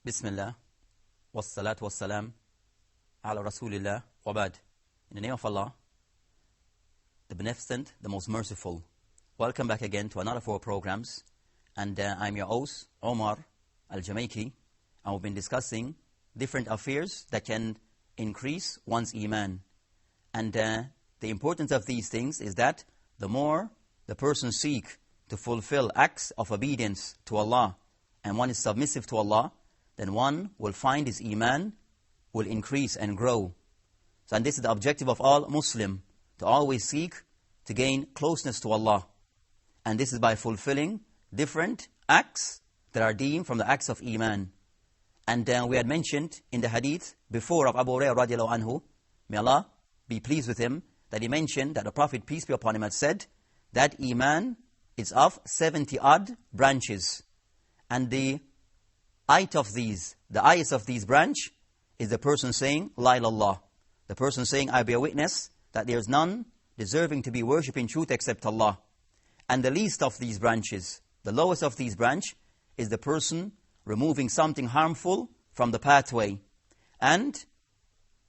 Bismillah, wassalatu wassalam, ala rasulillah, wa ba'd. In the name of Allah, the Beneficent, the Most Merciful. Welcome back again to another of our programs. And I'm your host, Omar Jamaykee. And we've been discussing different affairs that can increase one's Iman. And the importance of these things is that the more the person seek to fulfill acts of obedience to Allah, and one is submissive to Allah, then one will find his Iman will increase and grow. So, and this is the objective of all Muslim, to always seek to gain closeness to Allah. And this is by fulfilling different acts that are deemed from the acts of Iman. And we had mentioned in the hadith before of Abu Hurairah radiallahu anhu, may Allah be pleased with him, that he mentioned that the Prophet, peace be upon him, had said that Iman is of 70 odd branches. And the height of these, the highest of these branch, is the person saying, La ilallah. The person saying, I bear witness that there is none deserving to be worshipped in truth except Allah. And the least of these branches, the lowest of these branch, is the person removing something harmful from the pathway. And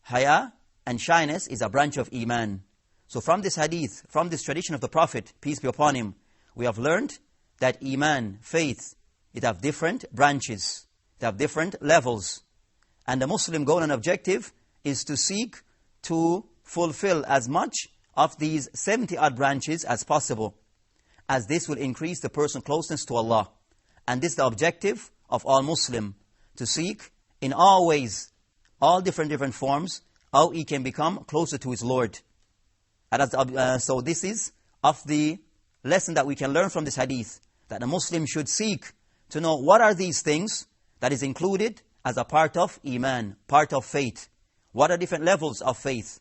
haya and shyness is a branch of Iman. So from this hadith, from this tradition of the Prophet, peace be upon him, we have learned that Iman, faith, it have different branches. They have different levels. And the Muslim goal and objective is to seek to fulfill as much of these 70 odd branches as possible, as this will increase the person's closeness to Allah. And this is the objective of all Muslim, to seek in all ways, all different forms, how he can become closer to his Lord. And so this is of the lesson that we can learn from this hadith, that a Muslim should seek to know what are these things that is included as a part of Iman, part of faith. What are different levels of faith?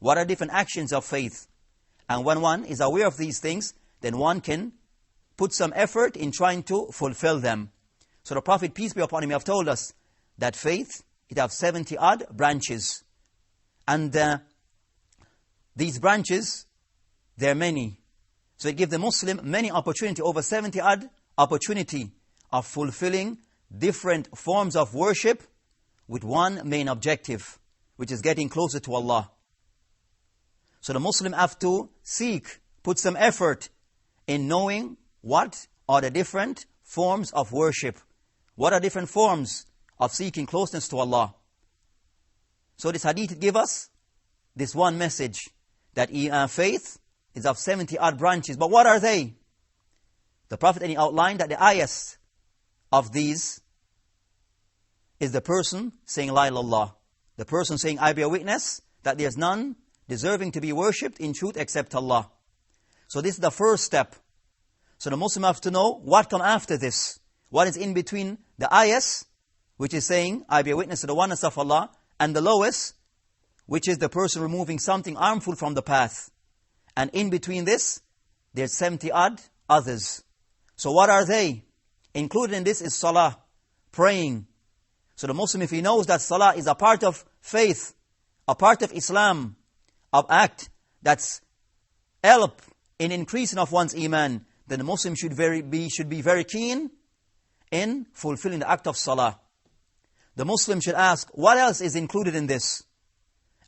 What are different actions of faith? And when one is aware of these things, then one can put some effort in trying to fulfill them. So the Prophet, peace be upon him, have told us that faith, it has 70 odd branches. And these branches, there are many. So it gives the Muslim many opportunity, over 70 odd opportunity of fulfilling different forms of worship with one main objective, which is getting closer to Allah. So the Muslim have to seek, put some effort in knowing what are the different forms of worship. What are different forms of seeking closeness to Allah. So this hadith gives us this one message, that faith is of 70 odd branches. But what are they? The Prophet outlined that the highest of these is the person saying La ilallah. The person saying, I bear witness that there is none deserving to be worshipped in truth except Allah. So this is the first step. So the Muslim have to know what comes after this. What is in between the highest, which is saying, I bear witness to the oneness of Allah, and the lowest, which is the person removing something harmful from the path. And in between this, there's 70 odd others. So what are they? Included in this is salah, praying. So the Muslim, if he knows that salah is a part of faith, a part of Islam, an act that's help in increasing of one's Iman, then the Muslim should be very keen in fulfilling the act of salah. The Muslim should ask, what else is included in this?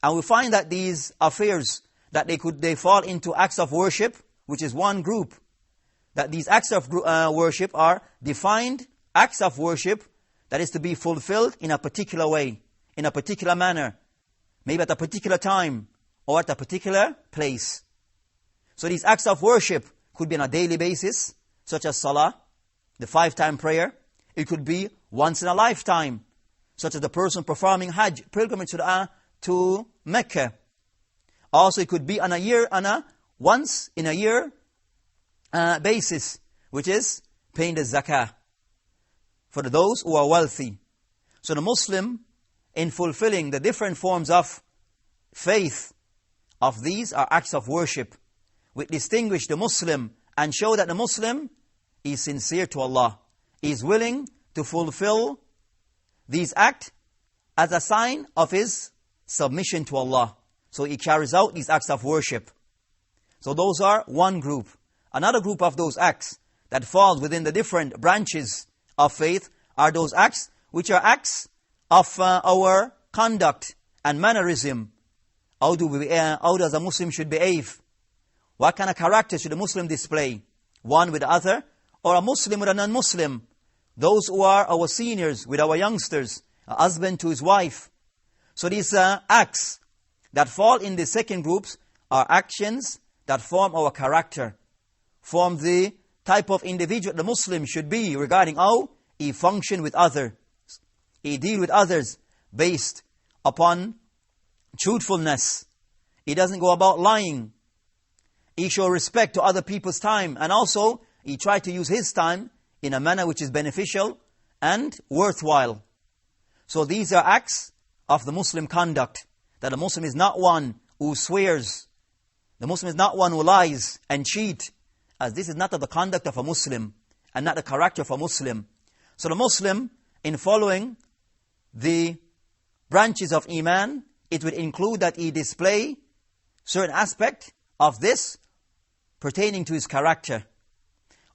And we find that these affairs, that they fall into acts of worship, which is one group. That these acts of worship are defined acts of worship that is to be fulfilled in a particular way, in a particular manner, maybe at a particular time or at a particular place. So these acts of worship could be on a daily basis, such as salah, the 5-time prayer. It could be once in a lifetime, such as the person performing Hajj, pilgrimage to Mecca. Also, it could be on a once in a year basis, which is paying the zakah for those who are wealthy. So the Muslim, in fulfilling the different forms of faith, of these are acts of worship, which distinguish the Muslim and show that the Muslim is sincere to Allah. He is willing to fulfill these acts as a sign of his submission to Allah. So he carries out these acts of worship. So those are one group. Another group of those acts that fall within the different branches of faith are those acts which are acts of our conduct and mannerism. How does a Muslim should behave? What kind of character should a Muslim display? One with the other, or a Muslim with a non-Muslim? Those who are our seniors with our youngsters, a husband to his wife. So these acts that fall in the second groups are actions that form our character, form the type of individual the Muslim should be regarding how he function with others. He deal with others based upon truthfulness. He doesn't go about lying. He show respect to other people's time, and also he try to use his time in a manner which is beneficial and worthwhile. So these are acts of the Muslim conduct, that the Muslim is not one who swears. The Muslim is not one who lies and cheat, as this is not the conduct of a Muslim and not the character of a Muslim. So the Muslim, in following the branches of Iman, it would include that he display certain aspect of this pertaining to his character.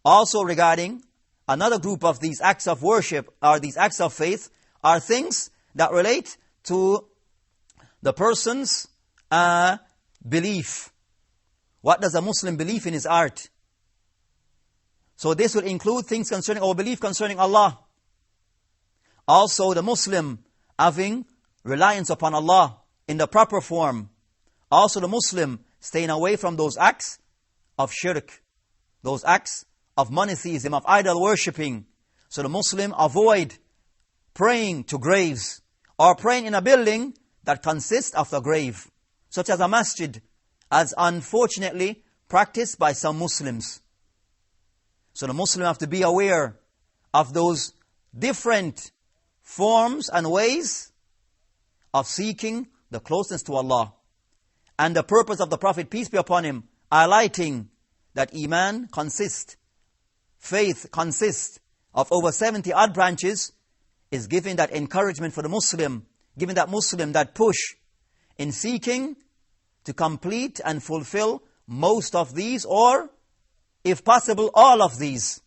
Also regarding another group of these acts of worship, or these acts of faith, are things that relate to the person's belief. What does a Muslim believe in his heart? So this will include things concerning our belief concerning Allah. Also the Muslim having reliance upon Allah in the proper form. Also the Muslim staying away from those acts of shirk, those acts of monotheism, of idol worshipping. So the Muslim avoid praying to graves, or praying in a building that consists of a grave, such as a masjid, as unfortunately practiced by some Muslims. So the Muslim have to be aware of those different forms and ways of seeking the closeness to Allah. And the purpose of the Prophet, peace be upon him, highlighting that Iman consists, faith consists of over 70 odd branches, is giving that encouragement for the Muslim, giving that Muslim that push in seeking to complete and fulfill most of these, or if possible all of these,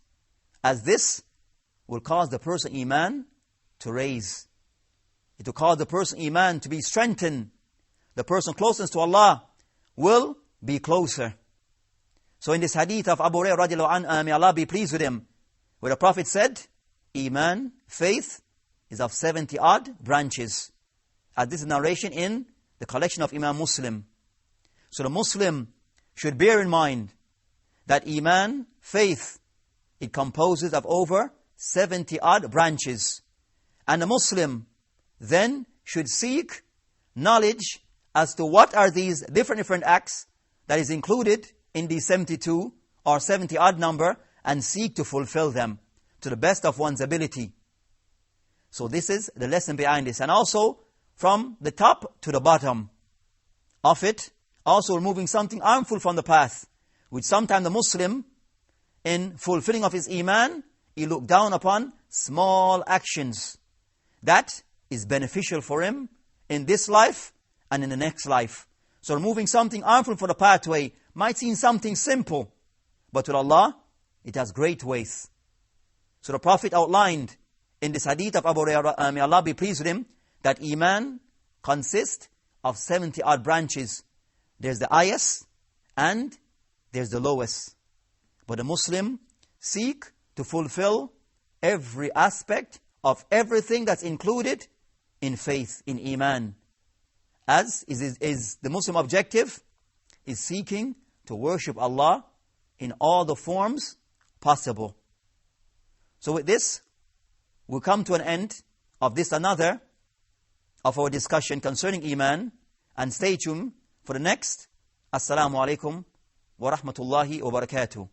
as this will cause the person Iman to raise. It will cause the person Iman to be strengthened. The person closeness to Allah will be closer. So in this hadith of Abu Hurairah radiallahu anhu, may Allah be pleased with him, where the Prophet said, Iman, faith, is of 70 odd branches. As this is narration in the collection of Imam Muslim. So the Muslim should bear in mind that Iman, faith, it composes of over 70 odd branches. And the Muslim then should seek knowledge as to what are these different acts that is included in the 72 or 70 odd number, and seek to fulfill them to the best of one's ability. So this is the lesson behind this. And also from the top to the bottom of it, also removing something harmful from the path, which sometimes the Muslim, in fulfilling of his Iman, he look down upon small actions. That is beneficial for him in this life and in the next life. So removing something harmful from the pathway might seem something simple, but with Allah, it has great weight. So the Prophet outlined in this hadith of Abu Hurairah, may Allah be pleased with him, that Iman consists of 70 odd branches. There's the highest and there's the lowest. But the Muslim seek to fulfill every aspect of everything that's included in faith, in Iman. As is the Muslim objective, is seeking to worship Allah in all the forms possible. So with this, we'll come to an end of this another of our discussion concerning Iman, and stay tuned for the next. Assalamu alaikum wa rahmatullahi wa barakatuh.